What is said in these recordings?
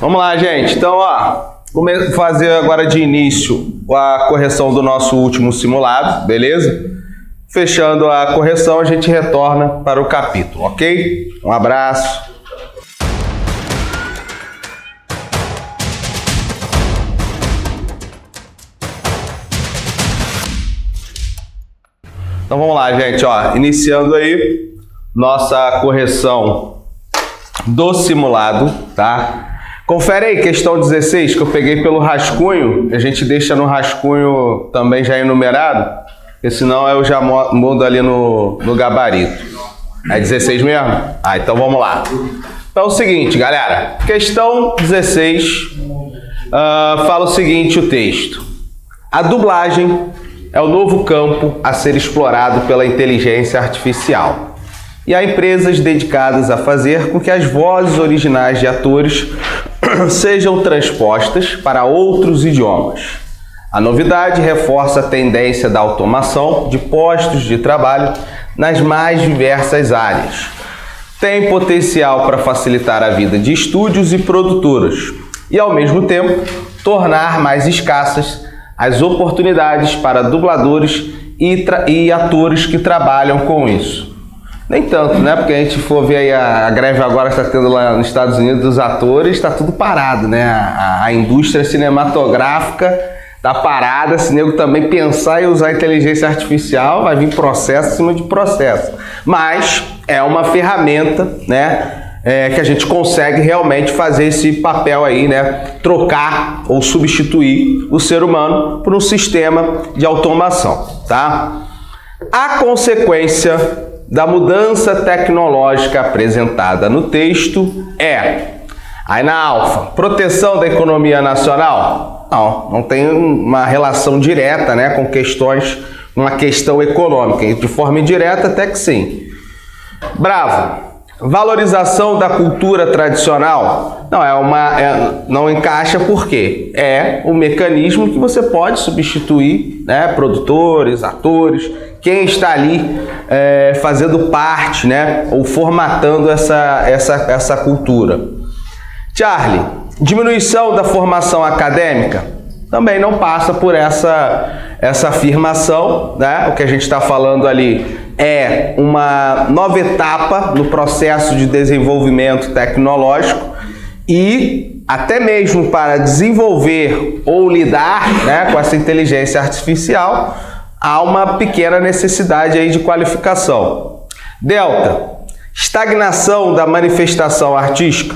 Vamos lá, gente. Então, vamos fazer agora de início a correção do nosso último simulado, beleza? Fechando a correção, a gente retorna para o capítulo, ok? Um abraço. Então vamos lá, gente, iniciando aí nossa correção do simulado, tá? Confere aí, questão 16, que eu peguei pelo rascunho, a gente deixa no rascunho também já enumerado, porque senão eu já mudo ali no gabarito. É 16 mesmo? Então vamos lá. Então é o seguinte, galera, questão 16, fala o seguinte, o texto. A dublagem é o novo campo a ser explorado pela inteligência artificial. E há empresas dedicadas a fazer com que as vozes originais de atores sejam transpostas para outros idiomas. A novidade reforça a tendência da automação de postos de trabalho nas mais diversas áreas. Tem potencial para facilitar a vida de estúdios e produtoras e, ao mesmo tempo, tornar mais escassas as oportunidades para dubladores e atores que trabalham com isso. Nem tanto, né? Porque a gente for ver aí a greve agora que está tendo lá nos Estados Unidos dos atores, está tudo parado, né? A indústria cinematográfica está parada. Se nego também pensar em usar inteligência artificial, vai vir processo em cima de processo. Mas é uma ferramenta, né? Que a gente consegue realmente fazer esse papel aí, né? Trocar ou substituir o ser humano por um sistema de automação, tá? A consequência da mudança tecnológica apresentada no texto aí na alfa, proteção da economia nacional? Não tem uma relação direta, né, com uma questão econômica, de forma indireta até que sim. Bravo, valorização da cultura tradicional? Não encaixa porque é um mecanismo que você pode substituir, né, produtores, atores, quem está ali fazendo parte, né, ou formatando essa cultura. Charlie, diminuição da formação acadêmica? Também não passa por essa afirmação, né? O que a gente está falando ali é uma nova etapa no processo de desenvolvimento tecnológico e até mesmo para desenvolver ou lidar, né, com essa inteligência artificial, há uma pequena necessidade aí de qualificação. Delta, estagnação da manifestação artística.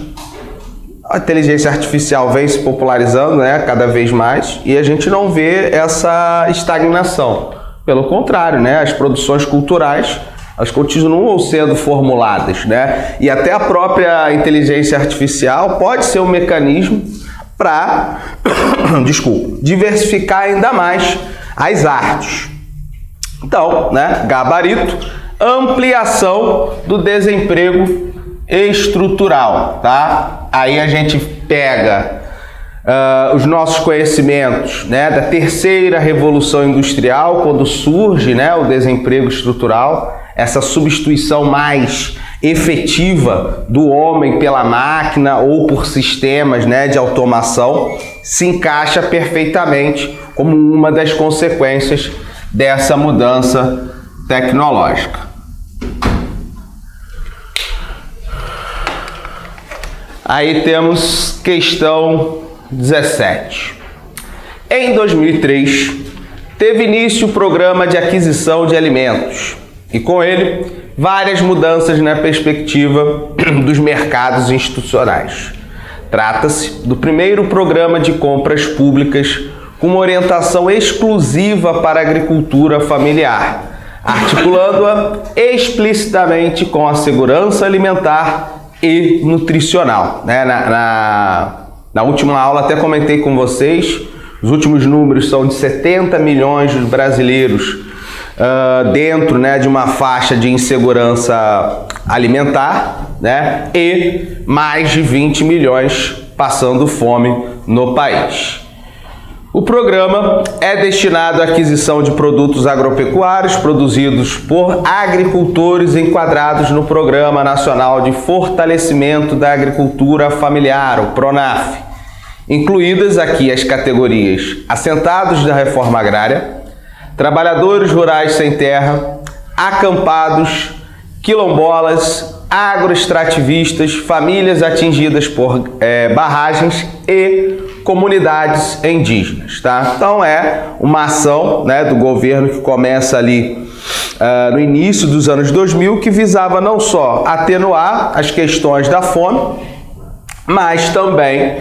A inteligência artificial vem se popularizando, né, cada vez mais, e a gente não vê essa estagnação. Pelo contrário, né, as produções culturais, elas continuam sendo formuladas, né, e até a própria inteligência artificial pode ser um mecanismo para, diversificar ainda mais as artes. Então, né, gabarito, ampliação do desemprego estrutural, tá? Aí a gente pega os nossos conhecimentos, né, da terceira revolução industrial, quando surge, né, o desemprego estrutural, essa substituição mais efetiva do homem pela máquina ou por sistemas, né, de automação, se encaixa perfeitamente como uma das consequências dessa mudança tecnológica. Aí temos questão 17. Em 2003, teve início o programa de aquisição de alimentos e com ele várias mudanças na perspectiva dos mercados institucionais. Trata-se do primeiro programa de compras públicas com uma orientação exclusiva para a agricultura familiar, articulando-a explicitamente com a segurança alimentar e nutricional, né? Na última aula até comentei com vocês, os últimos números são de 70 milhões de brasileiros dentro, né, de uma faixa de insegurança alimentar, né, e mais de 20 milhões passando fome no país. O programa é destinado à aquisição de produtos agropecuários produzidos por agricultores enquadrados no Programa Nacional de Fortalecimento da Agricultura Familiar, o PRONAF, incluídas aqui as categorias assentados da reforma agrária, trabalhadores rurais sem terra, acampados, quilombolas, agroextrativistas, famílias atingidas por barragens e comunidades indígenas, tá? Então é uma ação, né, do governo que começa ali no início dos anos 2000, que visava não só atenuar as questões da fome, mas também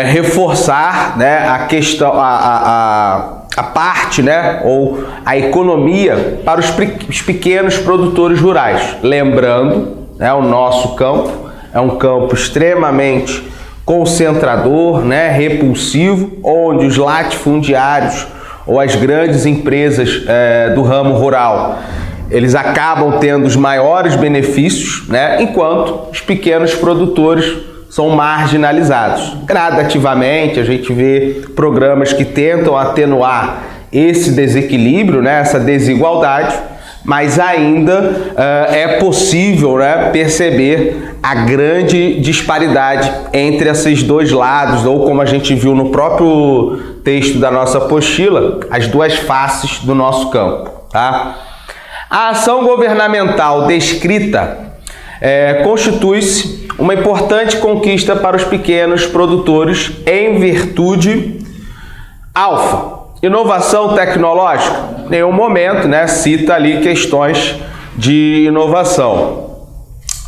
reforçar, né, a questão, a parte, né, ou a economia para os pequenos produtores rurais. Lembrando, né, o nosso campo é um campo extremamente concentrador, né, repulsivo, onde os latifundiários ou as grandes empresas do ramo rural, eles acabam tendo os maiores benefícios, né, enquanto os pequenos produtores são marginalizados. Gradativamente a gente vê programas que tentam atenuar esse desequilíbrio, né, essa desigualdade, mas ainda é possível, né, perceber a grande disparidade entre esses dois lados, ou como a gente viu no próprio texto da nossa apostila, as duas faces do nosso campo, tá? A ação governamental descrita constitui-se uma importante conquista para os pequenos produtores em virtude inovação tecnológica. Em nenhum momento, né, cita ali questões de inovação.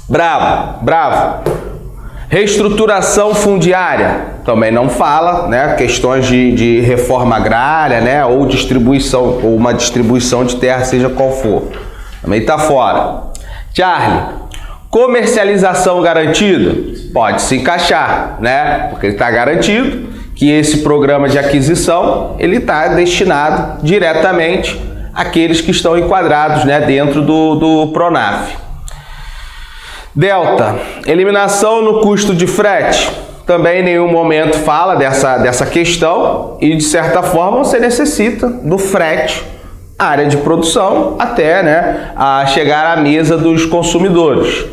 Bravo. Reestruturação fundiária, também não fala, né, questões de reforma agrária, né, ou distribuição, ou uma distribuição de terra, seja qual for. Também está fora. Charlie, comercialização garantida? Pode se encaixar, né, porque ele está garantido que esse programa de aquisição ele está destinado diretamente àqueles que estão enquadrados, né, dentro do PRONAF. Delta, eliminação no custo de frete. Também em nenhum momento fala dessa questão e, de certa forma, você necessita do frete, área de produção, até, né, a chegar à mesa dos consumidores.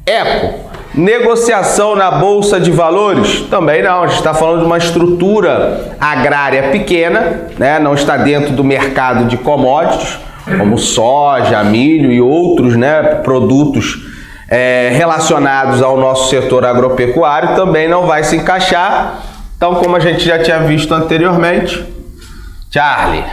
Eco, negociação na Bolsa de Valores? Também não, a gente está falando de uma estrutura agrária pequena, né, não está dentro do mercado de commodities, como soja, milho e outros, né, produtos relacionados ao nosso setor agropecuário, também não vai se encaixar. Então, como a gente já tinha visto anteriormente, Charlie.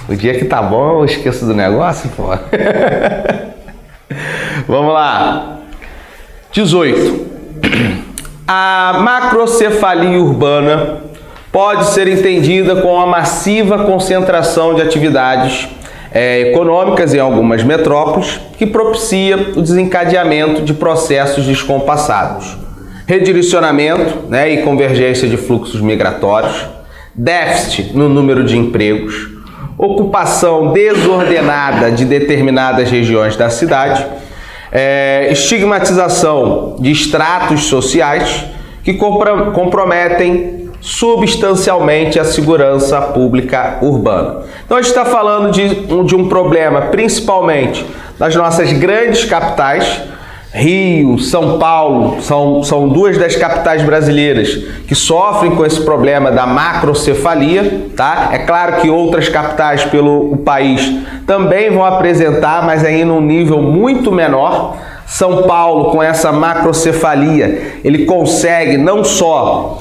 O dia que tá bom, eu esqueço do negócio, pô. Vamos lá. 18. A macrocefalia urbana pode ser entendida como a massiva concentração de atividades econômicas em algumas metrópoles que propicia o desencadeamento de processos descompassados, redirecionamento, né, e convergência de fluxos migratórios, déficit no número de empregos, ocupação desordenada de determinadas regiões da cidade, estigmatização de estratos sociais que comprometem substancialmente a segurança pública urbana. Então a gente está falando de um problema principalmente nas nossas grandes capitais. Rio, São Paulo, são duas das capitais brasileiras que sofrem com esse problema da macrocefalia, tá? É claro que outras capitais pelo país também vão apresentar, mas aí num nível muito menor. São Paulo, com essa macrocefalia, ele consegue não só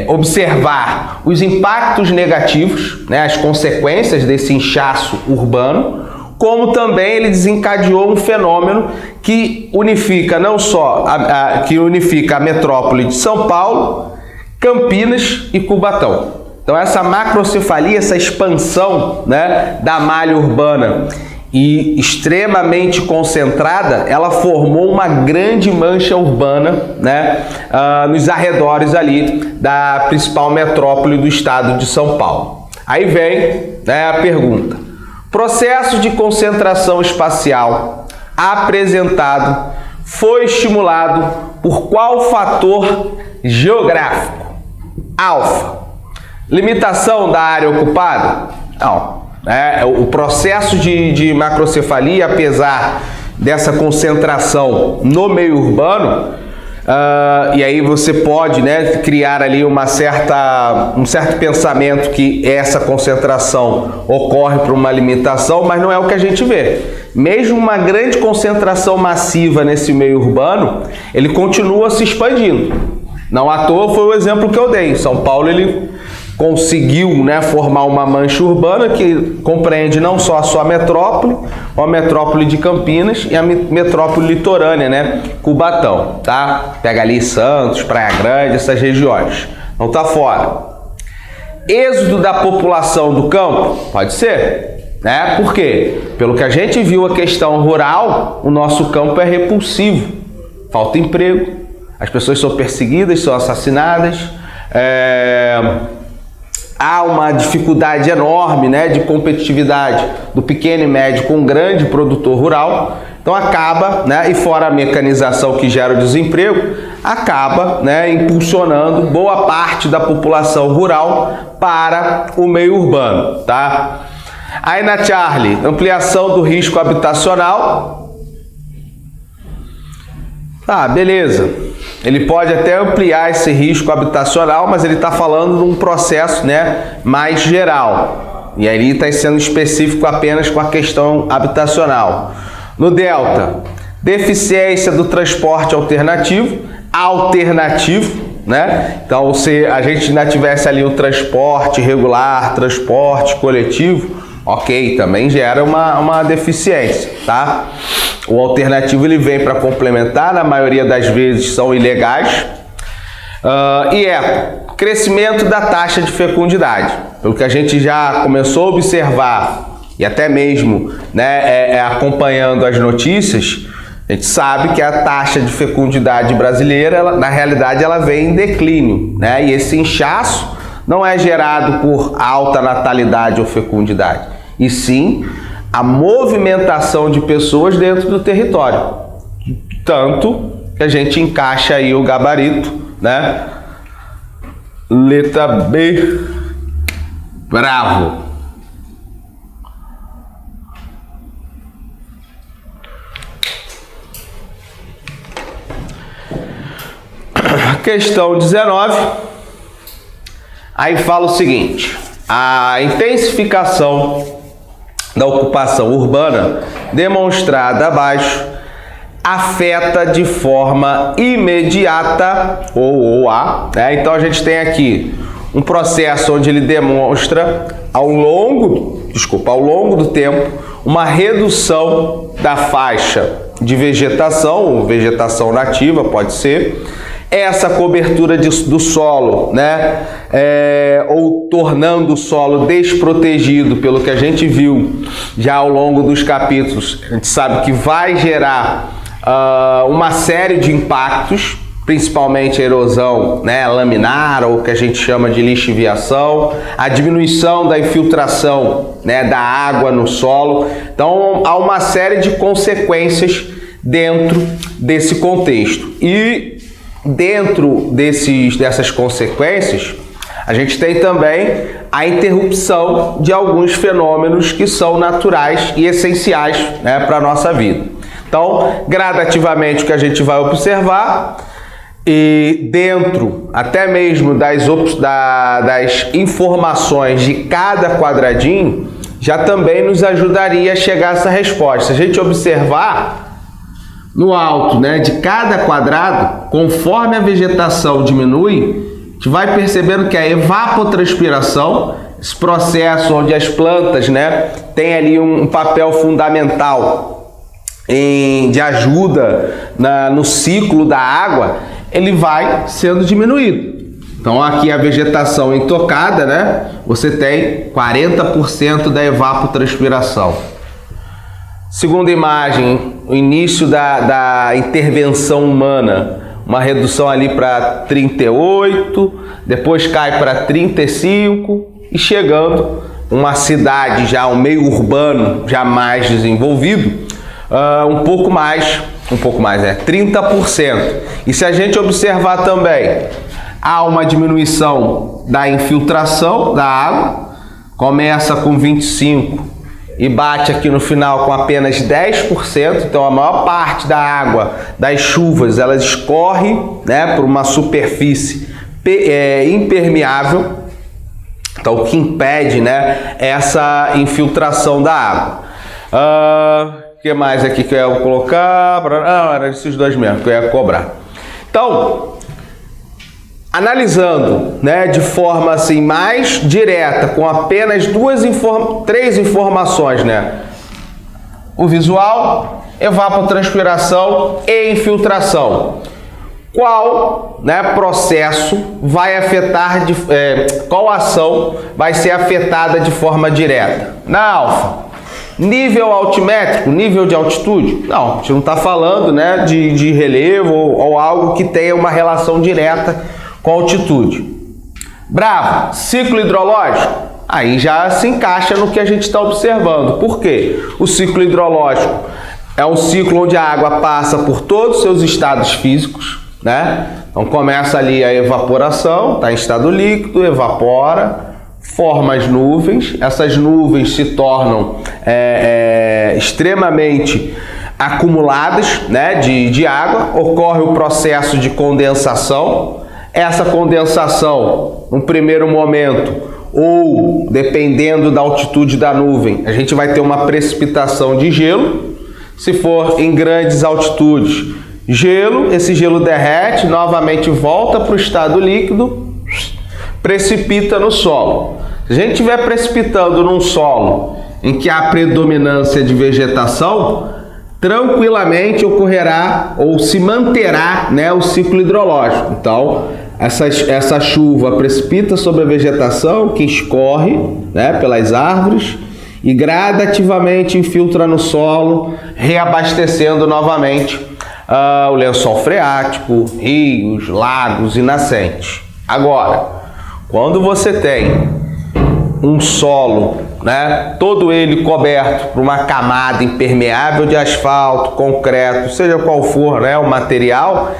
observar os impactos negativos, né, as consequências desse inchaço urbano, como também ele desencadeou um fenômeno que unifica não só a metrópole de São Paulo, Campinas e Cubatão. Então essa macrocefalia, essa expansão, né, da malha urbana e extremamente concentrada, ela formou uma grande mancha urbana, né, nos arredores ali da principal metrópole do estado de São Paulo. Aí vem, né, a pergunta: Processo de concentração espacial apresentado foi estimulado por qual fator geográfico? Alfa. Limitação da área ocupada? Não. O processo de macrocefalia, apesar dessa concentração no meio urbano, e aí você pode, né, criar ali um certo pensamento que essa concentração ocorre por uma limitação, mas não é o que a gente vê. Mesmo uma grande concentração massiva nesse meio urbano, ele continua se expandindo. Não à toa foi o exemplo que eu dei. Em São Paulo ele conseguiu, né, formar uma mancha urbana que compreende não só a sua metrópole, a metrópole de Campinas e a metrópole litorânea, né, Cubatão, tá? Pega ali Santos, Praia Grande, essas regiões. Não tá fora. Êxodo da população do campo? Pode ser, né? Por quê? Pelo que a gente viu a questão rural, o nosso campo é repulsivo. Falta emprego, as pessoas são perseguidas, são assassinadas, há uma dificuldade enorme, né, de competitividade do pequeno e médio com o grande produtor rural. Então acaba, né, e fora a mecanização que gera o desemprego, acaba, né, impulsionando boa parte da população rural para o meio urbano, tá? Aí na Charlie, ampliação do risco habitacional. Ah, beleza. Ele pode até ampliar esse risco habitacional, mas ele está falando de um processo, né, mais geral. E aí está sendo específico apenas com a questão habitacional. No Delta, deficiência do transporte alternativo, né? Então, se a gente ainda tivesse ali o transporte regular, transporte coletivo, ok, também gera uma deficiência, tá? O alternativo ele vem para complementar, na maioria das vezes são ilegais. Crescimento da taxa de fecundidade. Pelo que a gente já começou a observar, e até mesmo, né, acompanhando as notícias, a gente sabe que a taxa de fecundidade brasileira, na realidade, ela vem em declínio, né? E esse inchaço não é gerado por alta natalidade ou fecundidade, e sim a movimentação de pessoas dentro do território. Tanto que a gente encaixa aí o gabarito, né? Letra B, bravo. Questão 19. Aí fala o seguinte: a intensificação da ocupação urbana demonstrada abaixo afeta de forma imediata né? Então a gente tem aqui um processo onde ele demonstra ao longo do tempo uma redução da faixa de vegetação, ou vegetação nativa pode ser, essa cobertura do solo, né, ou tornando o solo desprotegido, pelo que a gente viu já ao longo dos capítulos, a gente sabe que vai gerar uma série de impactos, principalmente a erosão, né, laminar, ou que a gente chama de lixiviação, a diminuição da infiltração, né, da água no solo. Então há uma série de consequências dentro desse contexto. E dentro dessas consequências, a gente tem também a interrupção de alguns fenômenos que são naturais e essenciais, né, para a nossa vida. Então, gradativamente, o que a gente vai observar, e dentro até mesmo das informações de cada quadradinho, já também nos ajudaria a chegar a essa resposta. Se a gente observar no alto, né, de cada quadrado, conforme a vegetação diminui, a gente vai percebendo que a evapotranspiração, esse processo onde as plantas, né, tem ali um papel fundamental de ajuda no ciclo da água, ele vai sendo diminuído. Então aqui a vegetação intocada, né, você tem 40% da evapotranspiração. Segunda imagem, o início da intervenção humana, uma redução ali para 38, depois cai para 35 e chegando uma cidade já, um meio urbano já mais desenvolvido, um pouco mais, 30%. E se a gente observar também, há uma diminuição da infiltração da água, começa com 25% e bate aqui no final com apenas 10%, então a maior parte da água das chuvas, ela escorre, né, por uma superfície impermeável, então o que impede, né, essa infiltração da água. O que mais aqui que eu ia colocar? Era esses dois mesmo que eu ia cobrar. Então, analisando, né, de forma assim mais direta, com apenas três informações, né? O visual, evapotranspiração e infiltração. Qual, né, processo vai afetar, qual ação vai ser afetada de forma direta? Na alfa, nível altimétrico, nível de altitude? Não, a gente não está falando, né, de relevo ou algo que tenha uma relação direta com altitude. Bravo, ciclo hidrológico? Aí já se encaixa no que a gente está observando. Por quê? O ciclo hidrológico é um ciclo onde a água passa por todos os seus estados físicos, né? Então começa ali a evaporação, está em estado líquido, evapora, forma as nuvens, essas nuvens se tornam extremamente acumuladas, né, de água, ocorre o processo de condensação. Essa condensação, no primeiro momento, ou dependendo da altitude da nuvem, a gente vai ter uma precipitação de gelo. Se for em grandes altitudes, gelo, esse gelo derrete, novamente volta para o estado líquido, precipita no solo. Se a gente estiver precipitando num solo em que há predominância de vegetação, tranquilamente ocorrerá ou se manterá, né, o ciclo hidrológico. Então, essa chuva precipita sobre a vegetação que escorre, né, pelas árvores e gradativamente infiltra no solo, reabastecendo novamente o lençol freático, rios, lagos e nascentes. Agora, quando você tem um solo, né, todo ele coberto por uma camada impermeável de asfalto, concreto, seja qual for, né, o material,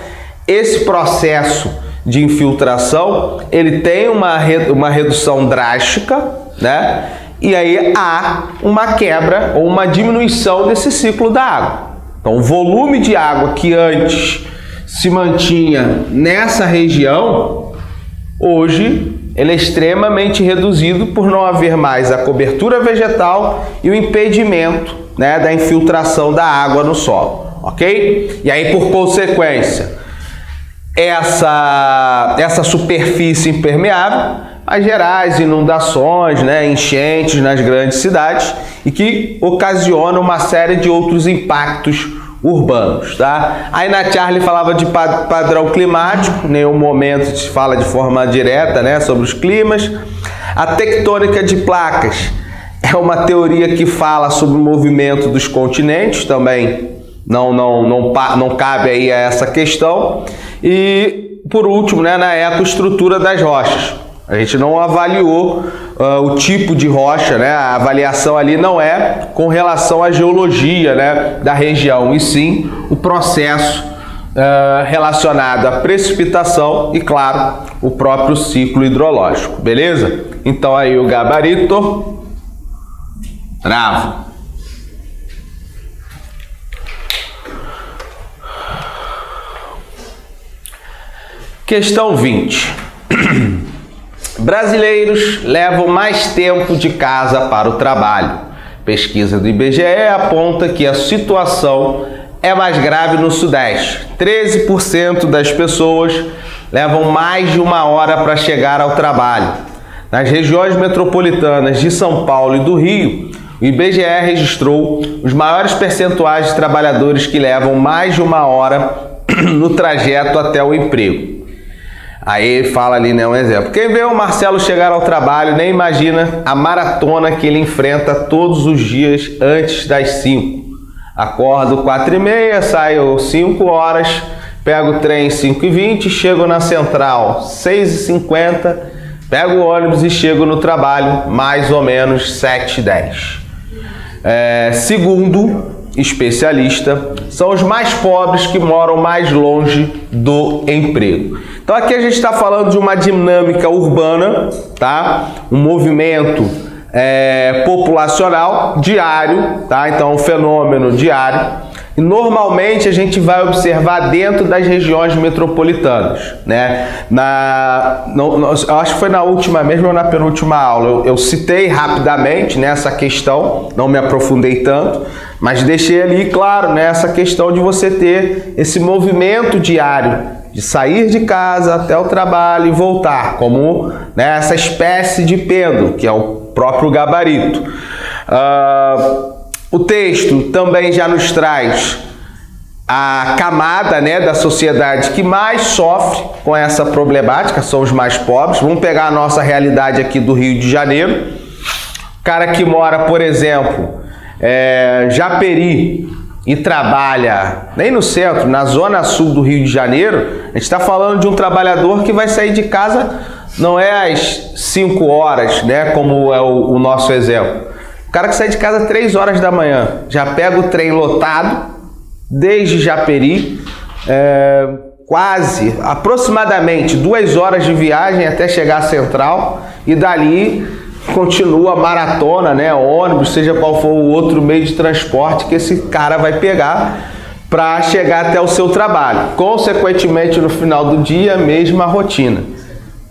esse processo de infiltração, ele tem uma redução drástica, né, e aí há uma quebra ou uma diminuição desse ciclo da água. Então, o volume de água que antes se mantinha nessa região, hoje ele é extremamente reduzido por não haver mais a cobertura vegetal e o impedimento, né, da infiltração da água no solo, ok? E aí, por consequência, essa superfície impermeável vai gerar as inundações, né, enchentes nas grandes cidades e que ocasiona uma série de outros impactos urbanos, tá? Aí na Charlie falava de padrão climático, em nenhum momento se fala de forma direta, né, sobre os climas. A tectônica de placas é uma teoria que fala sobre o movimento dos continentes, também não cabe aí a essa questão. E por último, né, na ecoestrutura das rochas. A gente não avaliou o tipo de rocha, né? A avaliação ali não é com relação à geologia, né, da região, e sim o processo relacionado à precipitação e, claro, o próprio ciclo hidrológico, beleza? Então aí o gabarito, bravo. Questão 20. Brasileiros levam mais tempo de casa para o trabalho. Pesquisa do IBGE aponta que a situação é mais grave no Sudeste. 13% das pessoas levam mais de 1 hora para chegar ao trabalho. Nas regiões metropolitanas de São Paulo e do Rio, o IBGE registrou os maiores percentuais de trabalhadores que levam mais de 1 hora no trajeto até o emprego. Aí fala ali, né, um exemplo. Quem vê o Marcelo chegar ao trabalho nem imagina a maratona que ele enfrenta todos os dias antes das 5. Acordo 4h30, saio 5 horas, pego o trem 5h20, chego na central 6h50, Pego o ônibus e chego no trabalho mais ou menos 7h10. Segundo especialista, são os mais pobres que moram mais longe do emprego. Então aqui a gente está falando de uma dinâmica urbana, tá? Um movimento populacional diário, tá? Então é um fenômeno diário. E normalmente a gente vai observar dentro das regiões metropolitanas, né? Eu acho que foi na última mesmo ou na penúltima aula, eu citei rapidamente, né, essa questão, não me aprofundei tanto, mas deixei ali claro, né, essa questão de você ter esse movimento diário, de sair de casa até o trabalho e voltar, como, né, essa espécie de pêndulo, que é o próprio gabarito. O texto também já nos traz a camada, né, da sociedade que mais sofre com essa problemática, são os mais pobres. Vamos pegar a nossa realidade aqui do Rio de Janeiro. O cara que mora, por exemplo, Japeri e trabalha nem no centro, na zona sul do Rio de Janeiro, a gente está falando de um trabalhador que vai sair de casa não é às 5 horas, né, como é o nosso exemplo. O cara que sai de casa 3 horas da manhã, já pega o trem lotado, desde Japeri, aproximadamente 2 horas de viagem até chegar à Central, e dali continua a maratona, né, ônibus, seja qual for o outro meio de transporte que esse cara vai pegar para chegar até o seu trabalho. Consequentemente, no final do dia, mesma rotina.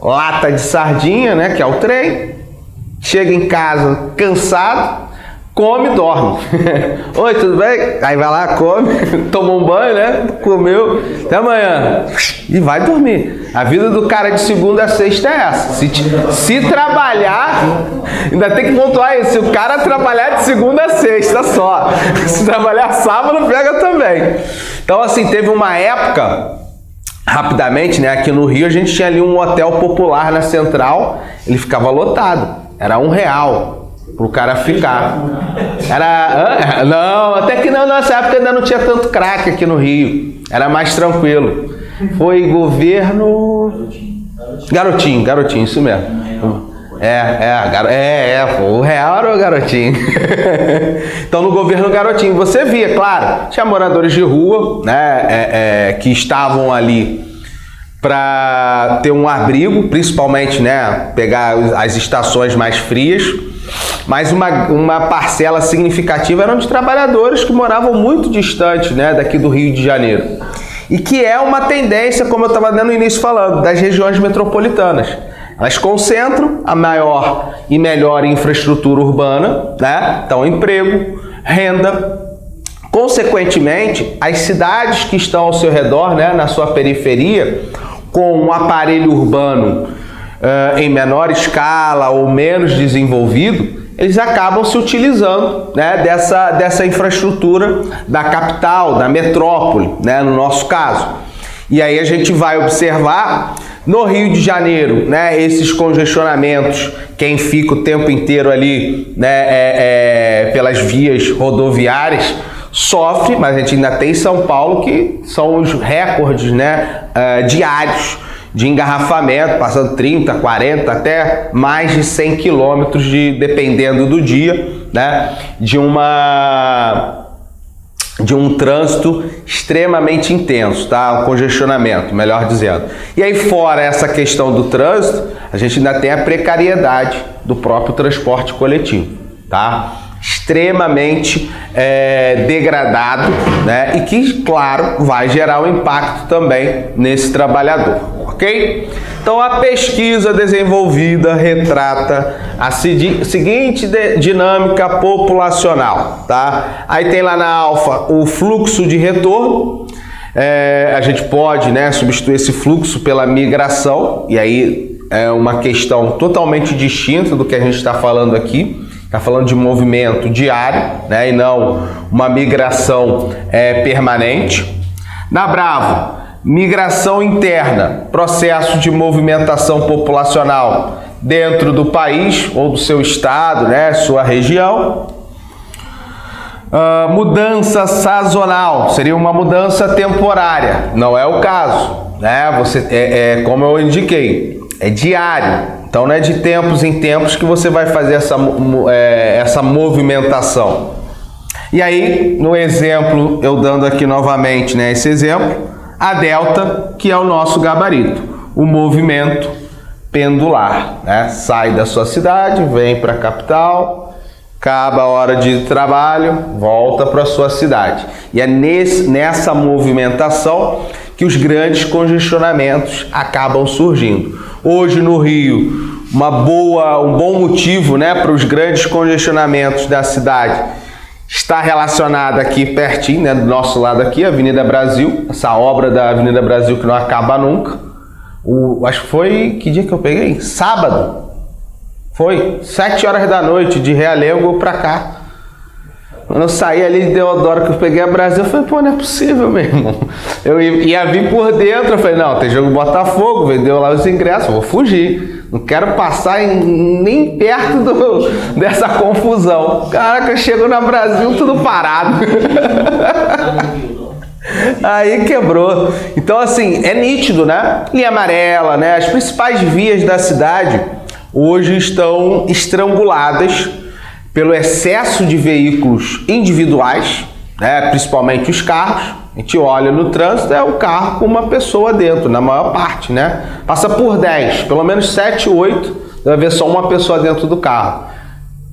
Lata de sardinha, né, que é o trem. Chega em casa cansado, come e dorme. Oi, tudo bem? Aí vai lá, come, toma um banho, né? Comeu, até amanhã. E vai dormir. A vida do cara de segunda a sexta é essa. Se trabalhar, ainda tem que pontuar isso. Se o cara trabalhar de segunda a sexta só. Se trabalhar sábado, pega também. Então, assim, teve uma época, rapidamente, né? Aqui no Rio, a gente tinha ali um hotel popular na Central. Ele ficava lotado. Era R$1 pro cara ficar. Não, até que não, nessa época ainda não tinha tanto crack aqui no Rio. Era mais tranquilo. Foi governo... Garotinho, isso mesmo. O real era o Garotinho. Então, no governo Garotinho, você via, claro, tinha moradores de rua, né, que estavam ali para ter um abrigo, principalmente, né, pegar as estações mais frias, mas uma parcela significativa eram de trabalhadores que moravam muito distantes, né, daqui do Rio de Janeiro. E que é uma tendência, como eu estava no início falando, das regiões metropolitanas. Elas concentram a maior e melhor infraestrutura urbana, né? Então, emprego, renda. Consequentemente, as cidades que estão ao seu redor, né, na sua periferia, com um aparelho urbano em menor escala ou menos desenvolvido, eles acabam se utilizando, né, dessa infraestrutura da capital, da metrópole, né, no nosso caso. E aí a gente vai observar no Rio de Janeiro, né, esses congestionamentos, quem fica o tempo inteiro ali, né, pelas vias rodoviárias, sofre, mas a gente ainda tem São Paulo, que são os recordes, né, diários de engarrafamento, passando 30, 40, até mais de 100 quilômetros, dependendo do dia, né, de um trânsito extremamente intenso, tá? Um congestionamento, melhor dizendo. E aí, fora essa questão do trânsito, a gente ainda tem a precariedade do próprio transporte coletivo, tá? Extremamente degradado, né? E que, claro, vai gerar um impacto também nesse trabalhador, ok? Então, a pesquisa desenvolvida retrata a seguinte dinâmica populacional, tá? Aí tem lá na alfa o fluxo de retorno. A gente pode, né, substituir esse fluxo pela migração, e aí é uma questão totalmente distinta do que a gente está falando aqui. Está falando de movimento diário, né, e não uma migração permanente. Na Bravo, migração interna, processo de movimentação populacional dentro do país ou do seu estado, né, sua região. Mudança sazonal, seria uma mudança temporária, não é o caso, né? Como eu indiquei, é diário. Então não é de tempos em tempos que você vai fazer essa movimentação. E aí, no exemplo, eu dando aqui novamente, né, esse exemplo, a delta, que é o nosso gabarito, o movimento pendular, né? Sai da sua cidade, vem para a capital, acaba a hora de trabalho, volta para a sua cidade. E é nessa movimentação que os grandes congestionamentos acabam surgindo. Hoje no Rio, um bom motivo, né, para os grandes congestionamentos da cidade está relacionado aqui pertinho, né, do nosso lado aqui, a Avenida Brasil, essa obra da Avenida Brasil que não acaba nunca. Acho que foi, que dia que eu peguei? Sábado. Foi 7 horas da noite de Realengo para cá. Quando eu saí ali de Deodoro, que eu peguei a Brasil, eu falei, pô, não é possível, meu irmão. Eu ia vir por dentro, eu falei, não, tem jogo Botafogo, vendeu lá os ingressos, eu vou fugir. Não quero passar nem perto dessa confusão. Caraca, chegou na Brasil, tudo parado. Aí quebrou. Então, assim, é nítido, né? Linha amarela, né? As principais vias da cidade hoje estão estranguladas pelo excesso de veículos individuais, né? Principalmente os carros. A gente olha no trânsito, é o carro com uma pessoa dentro, na maior parte, né? Passa por 10, pelo menos 7, 8, deve haver só uma pessoa dentro do carro.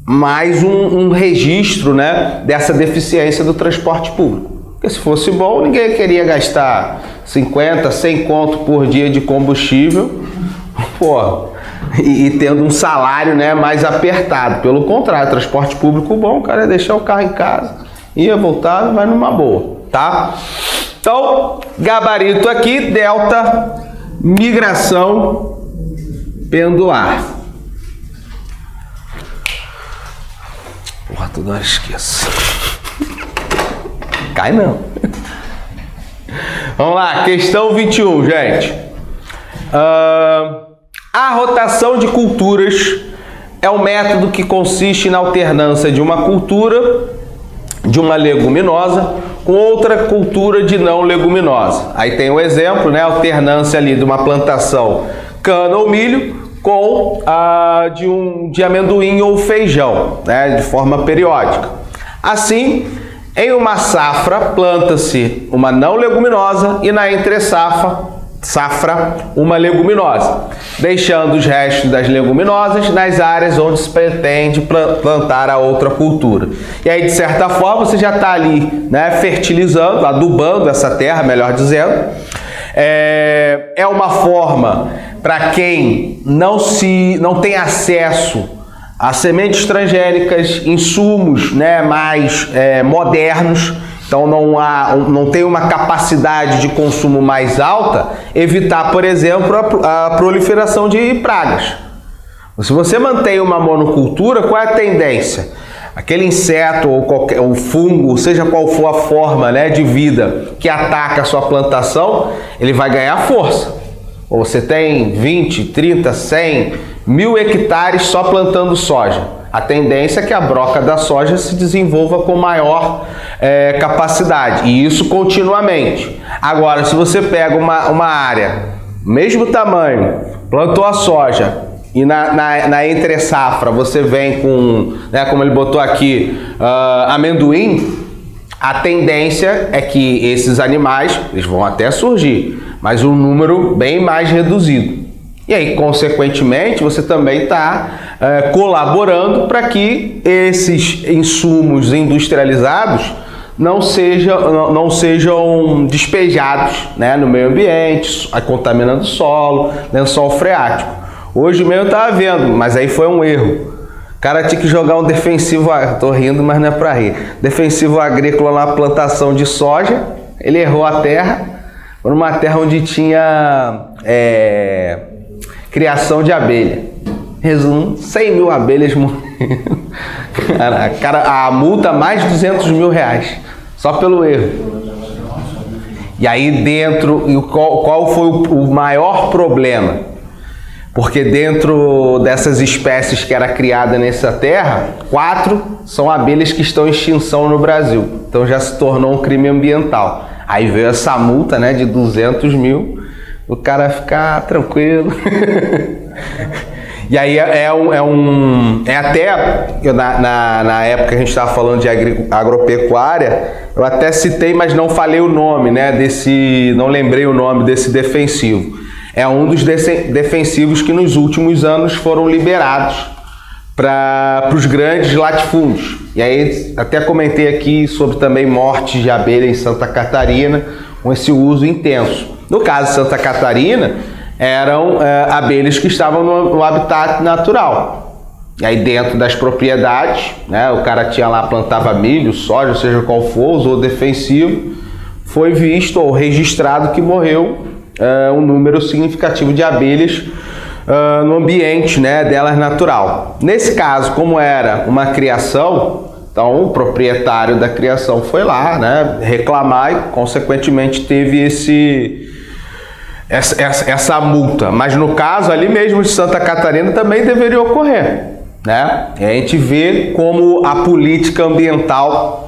Mais um registro, né, dessa deficiência do transporte público. Porque se fosse bom, ninguém queria gastar 50, 100 conto por dia de combustível, pô, e tendo um salário, né, mais apertado. Pelo contrário, transporte público bom, o cara ia deixar o carro em casa, ia voltar, vai numa boa. Tá? Então, gabarito aqui, delta, migração pendular. Porra, toda hora esqueço. Cai não. Vamos lá, questão 21, gente. A rotação de culturas é um método que consiste na alternância de uma cultura, de uma leguminosa, com outra cultura de não leguminosa. Aí tem o exemplo, né? Alternância ali de uma plantação cana ou milho com de amendoim ou feijão, né? De forma periódica. Assim, em uma safra planta-se uma não leguminosa e na entre safra uma leguminosa, deixando os restos das leguminosas nas áreas onde se pretende plantar a outra cultura. E aí, de certa forma, você já está ali, né, fertilizando, adubando essa terra, melhor dizendo. É uma forma para quem não tem acesso a sementes transgênicas, insumos, né, mais modernos. Então não tem uma capacidade de consumo mais alta, evitar, por exemplo, a proliferação de pragas. Se você mantém uma monocultura, qual é a tendência? Aquele inseto ou fungo, seja qual for a forma, né, de vida que ataca a sua plantação, ele vai ganhar força. Ou você tem 20, 30, 100, 1000 hectares só plantando soja. A tendência é que a broca da soja se desenvolva com maior capacidade, e isso continuamente. Agora, se você pega uma área, mesmo tamanho, plantou a soja, e na entre safra você vem com, né, como ele botou aqui, amendoim, a tendência é que esses animais, eles vão até surgir, mas um número bem mais reduzido. E aí, consequentemente, você também está colaborando para que esses insumos industrializados não sejam despejados, né, no meio ambiente, contaminando o solo, lençol freático. Hoje mesmo eu estava vendo, mas aí foi um erro. O cara tinha que jogar um defensivo, tô rindo, mas não é para rir, defensivo agrícola na plantação de soja, ele errou a terra, numa terra onde tinha criação de abelha. Resumo, 100 mil abelhas morreram. A multa mais de 200 mil reais, só pelo erro. E aí dentro, qual foi o maior problema? Porque dentro dessas espécies que era criada nessa terra, 4 são abelhas que estão em extinção no Brasil. Então já se tornou um crime ambiental. Aí veio essa multa, né, de 200 mil, o cara ficar tranquilo. E aí até na época que a gente estava falando de agropecuária, eu até citei, mas não falei o nome, né, não lembrei o nome desse defensivo. É um dos defensivos que nos últimos anos foram liberados para os grandes latifúndios. E aí até comentei aqui sobre também mortes de abelha em Santa Catarina, com esse uso intenso. No caso de Santa Catarina, eram abelhas que estavam no habitat natural. E aí dentro das propriedades, né, o cara tinha lá, plantava milho, soja, seja qual for, usou defensivo, foi visto ou registrado que morreu um número significativo de abelhas no ambiente, né, delas natural. Nesse caso, como era uma criação, então o proprietário da criação foi lá, né, reclamar e consequentemente teve essa multa. Mas no caso ali mesmo de Santa Catarina também deveria ocorrer, né? E a gente vê como a política ambiental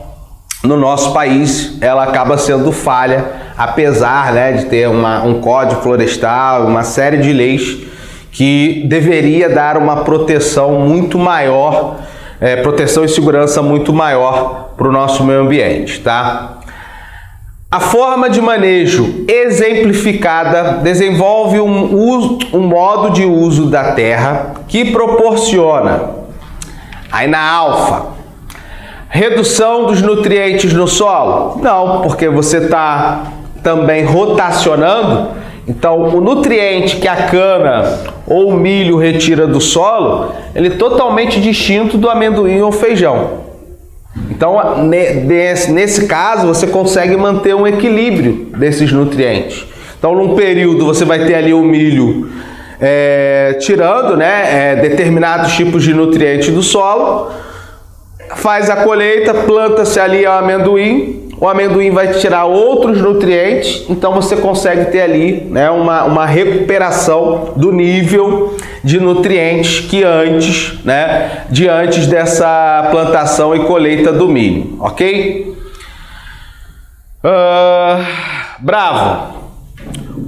no nosso país ela acaba sendo falha, apesar, né, de ter um código florestal, uma série de leis que deveria dar uma proteção muito maior, proteção e segurança muito maior para o nosso meio ambiente, tá? A forma de manejo exemplificada desenvolve um modo de uso da terra que proporciona, aí na alfa, redução dos nutrientes no solo? Não, porque você está também rotacionando, então o nutriente que a cana ou o milho retira do solo, ele é totalmente distinto do amendoim ou feijão. Então, nesse caso, você consegue manter um equilíbrio desses nutrientes. Então, num período, você vai ter ali o milho tirando, né, determinados tipos de nutrientes do solo, faz a colheita, planta-se ali o amendoim vai tirar outros nutrientes, então você consegue ter ali, né, uma recuperação do nível de nutrientes que antes, né, de antes dessa plantação e colheita do milho, ok? Bravo.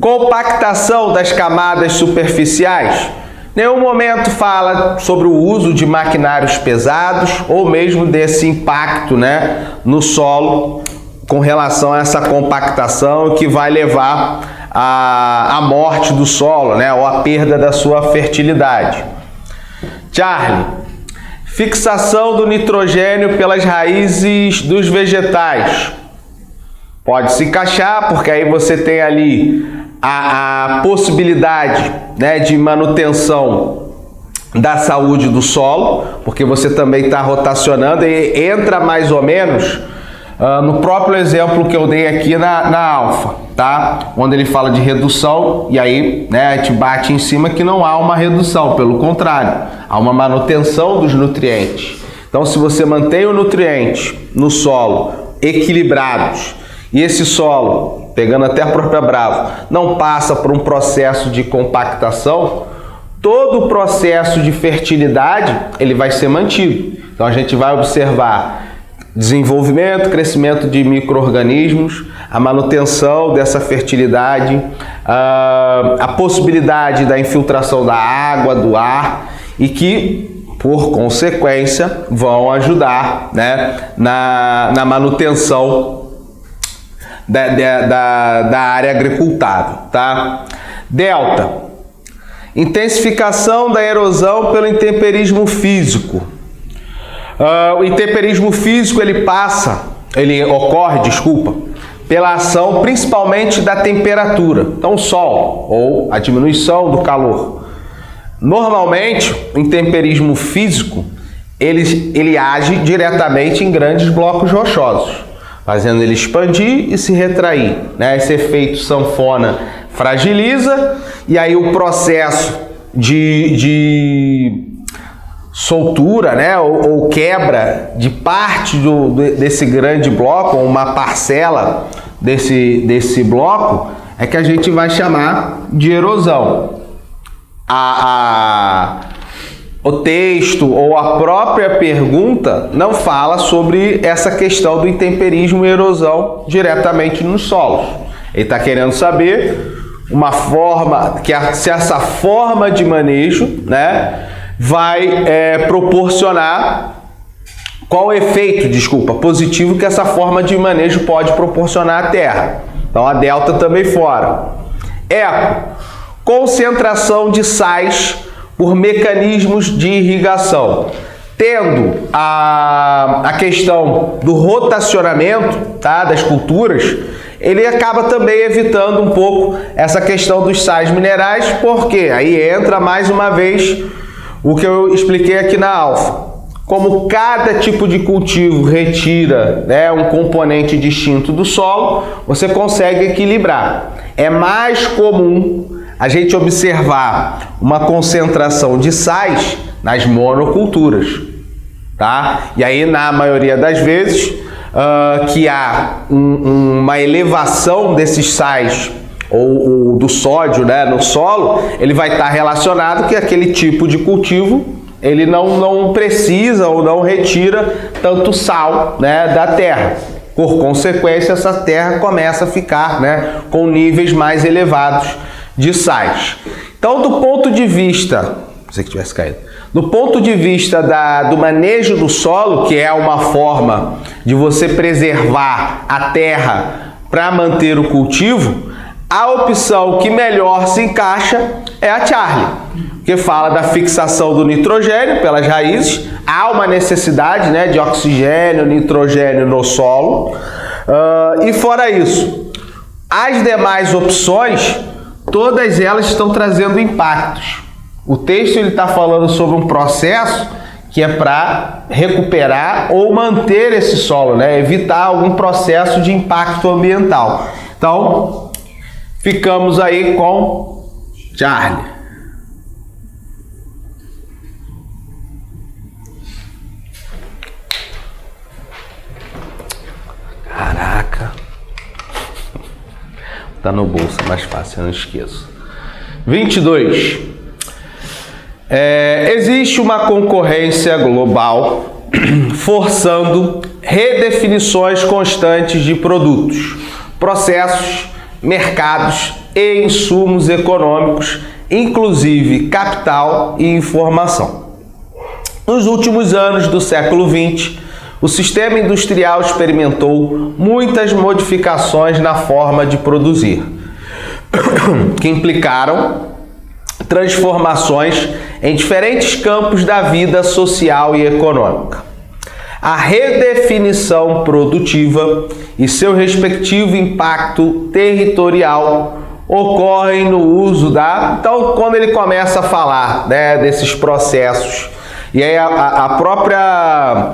Compactação das camadas superficiais. Nenhum momento fala sobre o uso de maquinários pesados ou mesmo desse impacto, né, no solo com relação a essa compactação que vai levar à morte do solo, né, ou à perda da sua fertilidade. Charlie, fixação do nitrogênio pelas raízes dos vegetais. Pode se encaixar, porque aí você tem ali a possibilidade, né, de manutenção da saúde do solo, porque você também está rotacionando e entra mais ou menos no próprio exemplo que eu dei aqui na alfa, tá? Onde ele fala de redução e aí, né, a gente bate em cima que não há uma redução, pelo contrário, há uma manutenção dos nutrientes. Então, se você mantém o nutriente no solo equilibrados e esse solo, pegando até a própria Bravo, não passa por um processo de compactação, todo o processo de fertilidade ele vai ser mantido. Então, a gente vai observar desenvolvimento, crescimento de micro-organismos, a manutenção dessa fertilidade, a possibilidade da infiltração da água, do ar e que, por consequência, vão ajudar, né, na manutenção da área agricultável, tá? Delta, intensificação da erosão pelo intemperismo físico. O intemperismo físico ele ocorre pela ação principalmente da temperatura, então o sol ou a diminuição do calor. Normalmente o intemperismo físico ele age diretamente em grandes blocos rochosos, fazendo ele expandir e se retrair, né? Esse efeito sanfona fragiliza e aí o processo de soltura, né, ou quebra de parte desse grande bloco, ou uma parcela desse bloco, é que a gente vai chamar de erosão. O texto ou a própria pergunta não fala sobre essa questão do intemperismo e erosão diretamente nos solos. Ele está querendo saber uma forma, se essa forma de manejo, né, vai proporcionar, qual o efeito, positivo que essa forma de manejo pode proporcionar à terra. Então a delta também fora. Eco, concentração de sais por mecanismos de irrigação. Tendo a questão do rotacionamento, tá, das culturas, ele acaba também evitando um pouco essa questão dos sais minerais, porque aí entra mais uma vez o que eu expliquei aqui na alfa. Como cada tipo de cultivo retira, né, um componente distinto do solo, você consegue equilibrar. É mais comum a gente observar uma concentração de sais nas monoculturas, tá? E aí, na maioria das vezes, que há uma elevação desses sais ou do sódio, né, no solo, ele vai estar relacionado que aquele tipo de cultivo ele não precisa ou não retira tanto sal, né, da terra. Por consequência, essa terra começa a ficar, né, com níveis mais elevados de sais. Então, do ponto de vista, se que tivesse caído, do ponto de vista do manejo do solo, que é uma forma de você preservar a terra para manter o cultivo, a opção que melhor se encaixa é a Charlie, que fala da fixação do nitrogênio pelas raízes. Há uma necessidade, né, de oxigênio, nitrogênio no solo. E fora isso, as demais opções, todas elas estão trazendo impactos. O texto está falando sobre um processo que é para recuperar ou manter esse solo, né, evitar algum processo de impacto ambiental. Então, ficamos aí com Charlie. Caraca. Tá no bolso, é mais fácil, eu não esqueço. 22. Existe uma concorrência global forçando redefinições constantes de produtos, processos, mercados e insumos econômicos, inclusive capital e informação. Nos últimos anos do século XX, o sistema industrial experimentou muitas modificações na forma de produzir, que implicaram transformações em diferentes campos da vida social e econômica. A redefinição produtiva e seu respectivo impacto territorial ocorrem no uso da... Então, quando ele começa a falar, né, desses processos, e aí a própria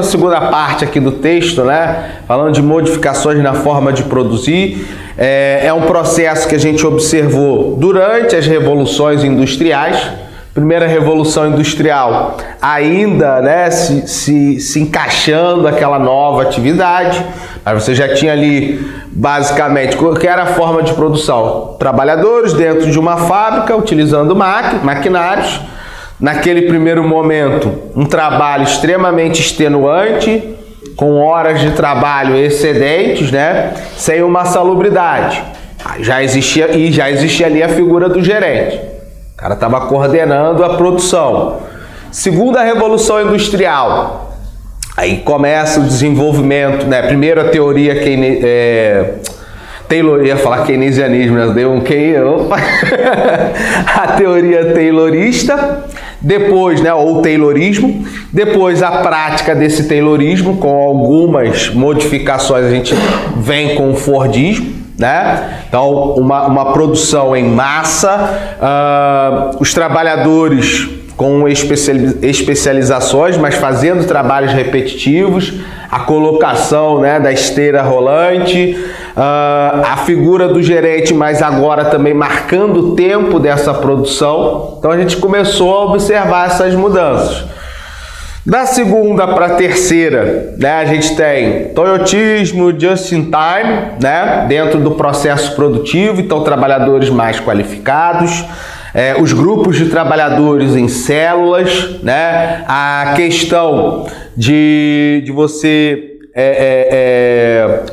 segunda parte aqui do texto, né, falando de modificações na forma de produzir, é um processo que a gente observou durante as revoluções industriais. Primeira revolução industrial ainda, né, se encaixando aquela nova atividade, mas você já tinha ali basicamente o que era a forma de produção: trabalhadores dentro de uma fábrica utilizando maquinários. Naquele primeiro momento, um trabalho extremamente extenuante, com horas de trabalho excedentes, né, sem uma salubridade. Já existia ali a figura do gerente. O cara estava coordenando a produção. Segunda revolução industrial, aí começa o desenvolvimento, né? Primeiro a teoria ia falar keynesianismo, né? Deu um a teoria taylorista, depois, né, ou taylorismo, depois a prática desse taylorismo com algumas modificações. A gente vem com o fordismo, né? Então, uma produção em massa, os trabalhadores com especializações, mas fazendo trabalhos repetitivos, a colocação, né, da esteira rolante, a figura do gerente, mas agora também marcando o tempo dessa produção. Então a gente começou a observar essas mudanças. Da segunda para a terceira, né, a gente tem toyotismo, just in time, né, dentro do processo produtivo, então trabalhadores mais qualificados, os grupos de trabalhadores em células, né, a questão de você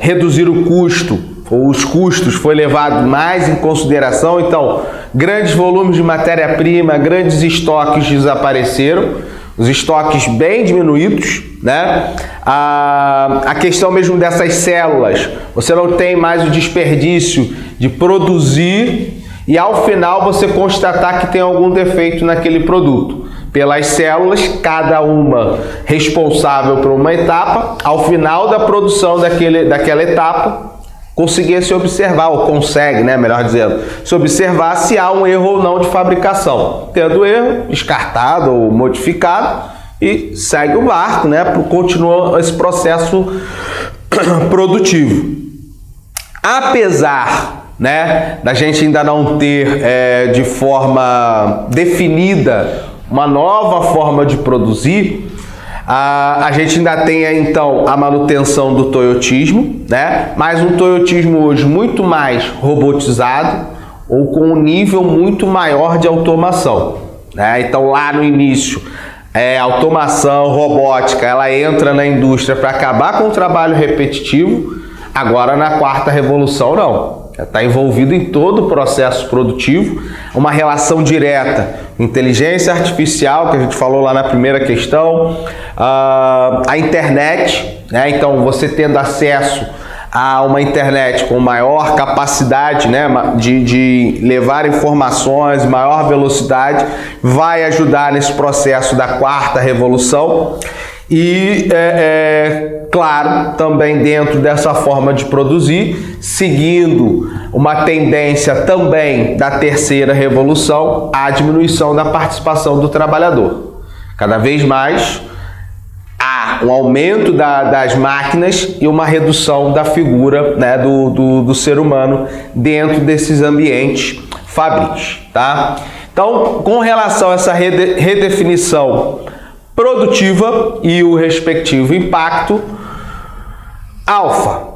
reduzir o custo os custos foi levado mais em consideração, então grandes volumes de matéria-prima, grandes estoques desapareceram, os estoques bem diminuídos, né? A questão mesmo dessas células, você não tem mais o desperdício de produzir e ao final você constatar que tem algum defeito naquele produto. Pelas células, cada uma responsável por uma etapa, ao final da produção daquela etapa, conseguia se observar, ou consegue, né, melhor dizendo, se observar se há um erro ou não de fabricação. Tendo erro, descartado ou modificado e segue o barco, né, continua esse processo produtivo. Apesar, né, da gente ainda não ter de forma definida uma nova forma de produzir, a gente ainda tem então a manutenção do toyotismo, né? Mas um toyotismo hoje muito mais robotizado ou com um nível muito maior de automação, né? Então lá no início, automação, robótica, ela entra na indústria para acabar com o trabalho repetitivo. Agora na quarta revolução não. Está envolvido em todo o processo produtivo, uma relação direta, inteligência artificial, que a gente falou lá na primeira questão, a internet, né? Então você tendo acesso a uma internet com maior capacidade, né, de levar informações, maior velocidade, vai ajudar nesse processo da quarta revolução. E, claro, também dentro dessa forma de produzir, seguindo uma tendência também da terceira revolução, a diminuição da participação do trabalhador. Cada vez mais há um aumento das máquinas e uma redução da figura, né, do ser humano dentro desses ambientes fabris, tá? Então, com relação a essa redefinição produtiva e o respectivo impacto, Alfa,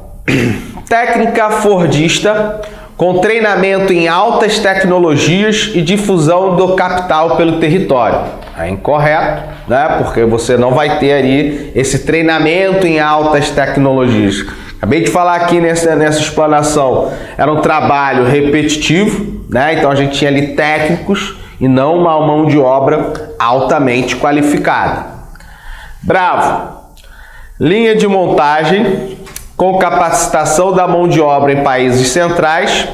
técnica fordista com treinamento em altas tecnologias e difusão do capital pelo território. É incorreto, né? Porque você não vai ter ali esse treinamento em altas tecnologias. Acabei de falar aqui nessa explanação, era um trabalho repetitivo, né? Então a gente tinha ali técnicos e não uma mão de obra altamente qualificada. Bravo. Linha de montagem com capacitação da mão de obra em países centrais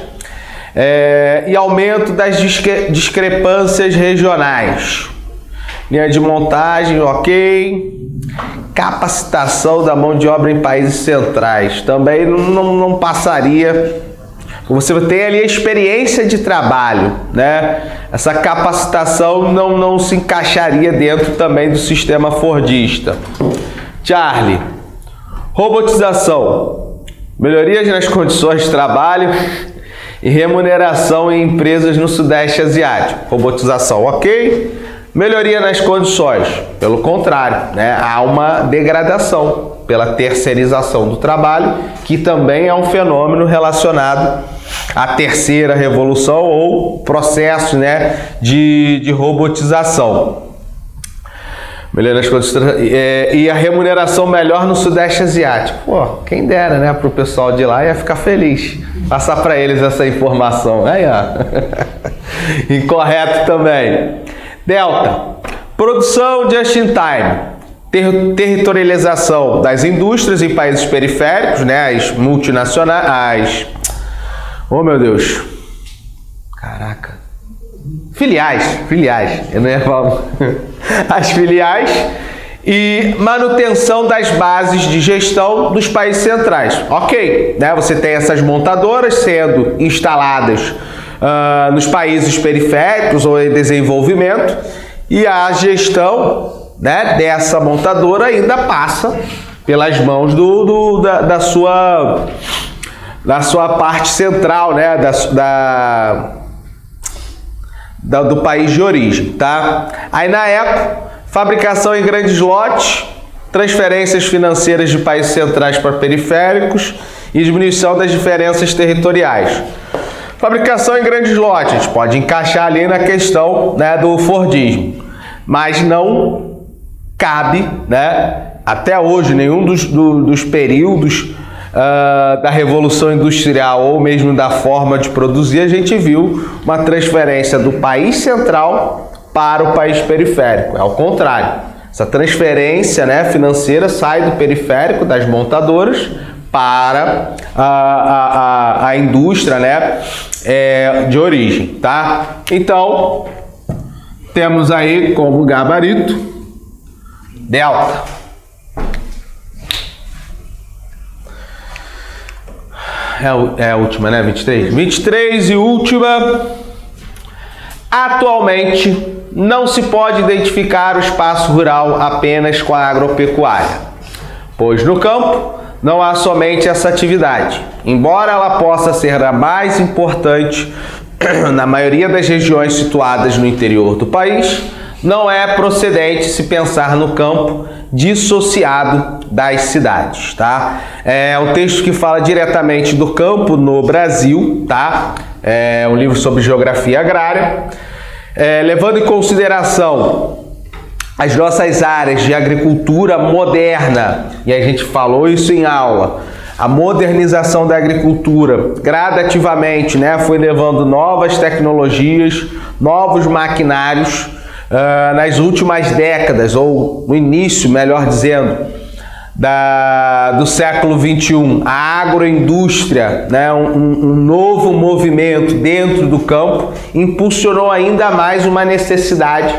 e aumento das discrepâncias regionais. Linha de montagem, ok. Capacitação da mão de obra em países centrais. Também não passaria. Você tem ali a experiência de trabalho, né? Essa capacitação não se encaixaria dentro também do sistema fordista. Charlie, robotização, melhorias nas condições de trabalho e remuneração em empresas no Sudeste Asiático. Robotização, ok. Melhoria nas condições, pelo contrário, né? Há uma degradação pela terceirização do trabalho, que também é um fenômeno relacionado à terceira revolução ou processo, né, de robotização. Melhoria nas condições e a remuneração melhor no Sudeste Asiático. Pô, quem dera, né, para o pessoal de lá ia ficar feliz. Passar para eles essa informação. Aí, ó. Incorreto também. Delta, produção just in time, territorialização das indústrias em países periféricos, né, as multinacionais, oh meu Deus, caraca, filiais, eu não ia falar, as filiais e manutenção das bases de gestão dos países centrais, ok, né, você tem essas montadoras sendo instaladas nos países periféricos ou em desenvolvimento, e a gestão, né, dessa montadora ainda passa pelas mãos da sua parte central, né, do país de origem, tá? Aí na Eco, fabricação em grandes lotes, transferências financeiras de países centrais para periféricos e diminuição das diferenças territoriais. Fabricação em grandes lotes, a gente pode encaixar ali na questão, né, do Fordismo, mas não cabe, né, até hoje, nenhum dos períodos da Revolução Industrial ou mesmo da forma de produzir, a gente viu uma transferência do país central para o país periférico. É ao contrário. Essa transferência, né, financeira sai do periférico, das montadoras, para a indústria, né, de origem, tá? Então, temos aí como gabarito delta. É a última, né? 23? 23 e última. Atualmente, não se pode identificar o espaço rural apenas com a agropecuária, pois no campo não há somente essa atividade. Embora ela possa ser a mais importante na maioria das regiões situadas no interior do país, não é procedente se pensar no campo dissociado das cidades, tá? É um texto que fala diretamente do campo no Brasil, tá? É um livro sobre geografia agrária, levando em consideração as nossas áreas de agricultura moderna, e a gente falou isso em aula, a modernização da agricultura gradativamente, né, foi levando novas tecnologias, novos maquinários nas últimas décadas, ou no início, melhor dizendo, do século XXI. A agroindústria, né, um novo movimento dentro do campo, impulsionou ainda mais uma necessidade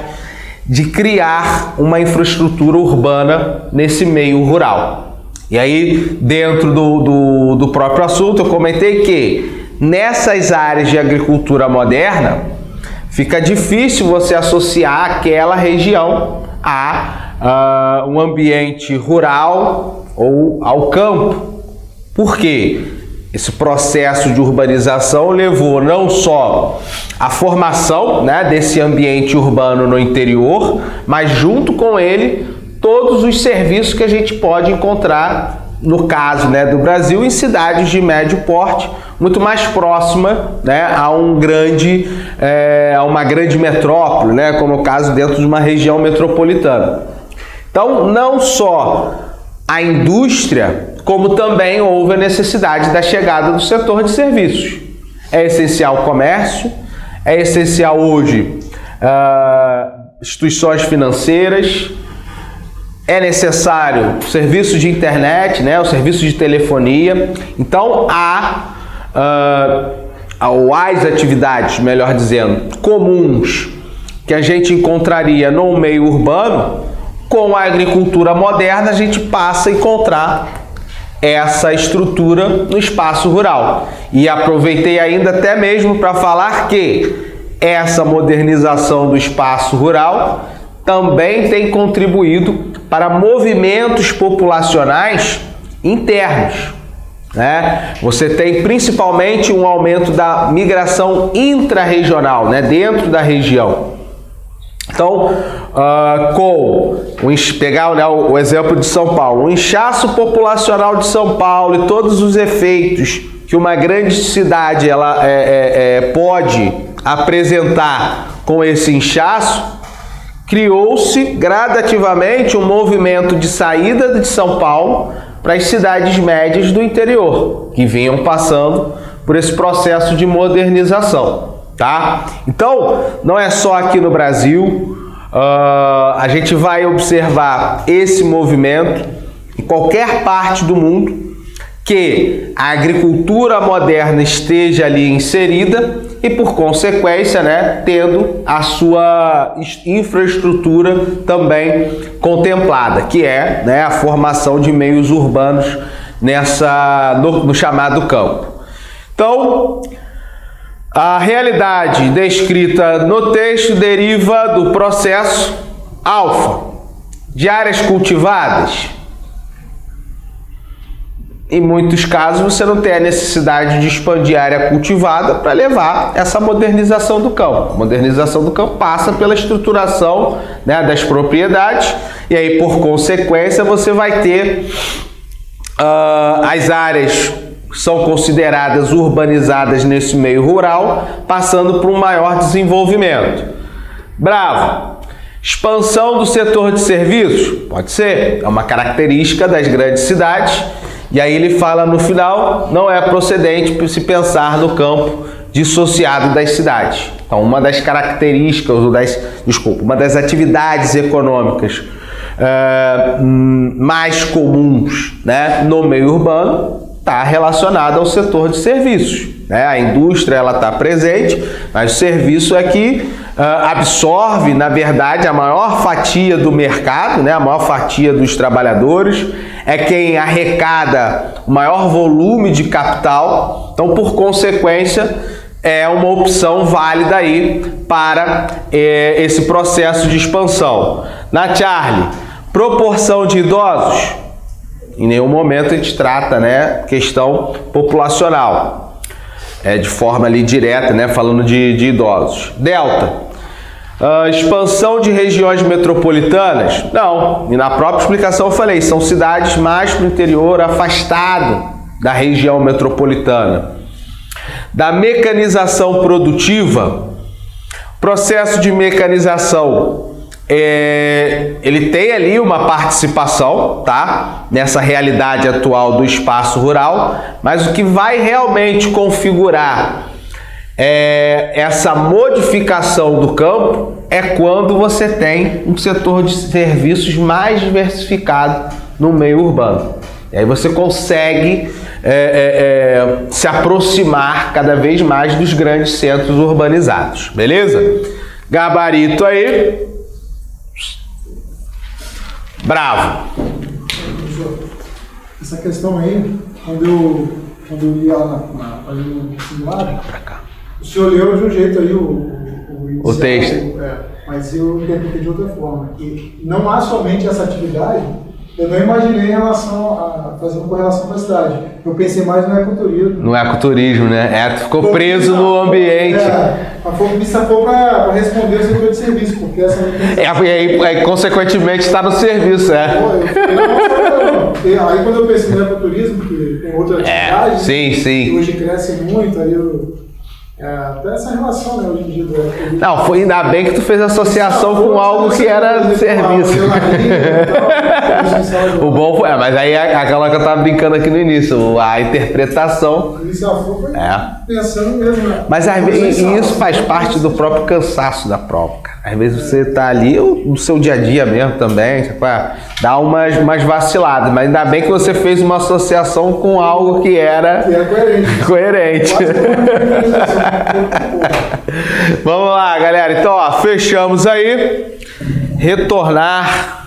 de criar uma infraestrutura urbana nesse meio rural. E aí, dentro do próprio assunto, eu comentei que nessas áreas de agricultura moderna, fica difícil você associar aquela região a um ambiente rural ou ao campo. Por quê? Esse processo de urbanização levou não só à formação, né, desse ambiente urbano no interior, mas junto com ele todos os serviços que a gente pode encontrar, no caso, né, do Brasil, em cidades de médio porte, muito mais próxima, né, a uma grande metrópole, né, como o caso dentro de uma região metropolitana. Então, não só a indústria, como também houve a necessidade da chegada do setor de serviços. É essencial o comércio, é essencial hoje instituições financeiras, é necessário o serviço de internet, né, o serviço de telefonia. Então, as atividades, melhor dizendo, comuns que a gente encontraria no meio urbano, com a agricultura moderna a gente passa a encontrar essa estrutura no espaço rural. E aproveitei ainda até mesmo para falar que essa modernização do espaço rural também tem contribuído para movimentos populacionais internos, né? Você tem principalmente um aumento da migração intra-regional, né, dentro da região. Então, pegar, né, o exemplo de São Paulo, o inchaço populacional de São Paulo e todos os efeitos que uma grande cidade pode apresentar com esse inchaço, criou-se gradativamente um movimento de saída de São Paulo para as cidades médias do interior, que vinham passando por esse processo de modernização, tá? Então, não é só aqui no Brasil, a gente vai observar esse movimento em qualquer parte do mundo, que a agricultura moderna esteja ali inserida e, por consequência, né, tendo a sua infraestrutura também contemplada, que é, né, a formação de meios urbanos no chamado campo. Então, a realidade descrita no texto deriva do processo alfa de áreas cultivadas. Em muitos casos, você não tem a necessidade de expandir a área cultivada para levar essa modernização do campo. A modernização do campo passa pela estruturação, né, das propriedades, e aí, por consequência, você vai ter as áreas que são consideradas urbanizadas nesse meio rural, passando por um maior desenvolvimento. Bravo! Expansão do setor de serviços? Pode ser, é uma característica das grandes cidades, E aí ele fala no final, não é procedente se pensar no campo dissociado das cidades. Então, uma das características, uma das atividades econômicas mais comuns, né, no meio urbano está relacionada ao setor de serviços, né? A indústria ela está presente, mas o serviço é que absorve, na verdade, a maior fatia do mercado, né? A maior fatia dos trabalhadores, é quem arrecada o maior volume de capital. Então, por consequência, é uma opção válida aí para esse processo de expansão. Na Charlie, proporção de idosos, em nenhum momento a gente trata, né, questão populacional, de forma ali direta, né, falando de idosos. Delta, expansão de regiões metropolitanas? Não, e na própria explicação eu falei, são cidades mais para o interior, afastado da região metropolitana. Da mecanização produtiva, processo de mecanização, ele tem ali uma participação, tá? Nessa realidade atual do espaço rural, mas o que vai realmente configurar essa modificação do campo é quando você tem um setor de serviços mais diversificado no meio urbano. E aí você consegue se aproximar cada vez mais dos grandes centros urbanizados, beleza? Gabarito aí. Bravo. Essa questão aí, quando eu li lá no simulado, o senhor leu de um jeito aí o texto. Mas eu interpretei de outra forma. Que não há somente essa atividade. Eu não imaginei em relação a fazer uma correlação com a cidade. Eu pensei mais no ecoturismo. No ecoturismo, né? Ficou preso no ambiente. A Fobista foi para responder o setor de serviço, porque essa não tem... E aí, consequentemente, está no serviço, Aí quando eu pensei no ecoturismo, que tem outra atividade, sim. que hoje cresce muito, aí até essa relação, né, hoje em dia do ecoturismo. Não, foi ainda bem que tu fez associação com algo que era serviço. O bom foi, mas aí aquela que eu tava brincando aqui no início, a interpretação. Foi pensando mesmo, né? Mas às vezes isso faz parte do próprio cansaço da prova, cara. Às vezes você tá ali, no seu dia a dia mesmo também, tipo, dá umas vaciladas, mas ainda bem que você fez uma associação com algo que era coerente. Vamos lá, galera. Então, fechamos aí. Retornar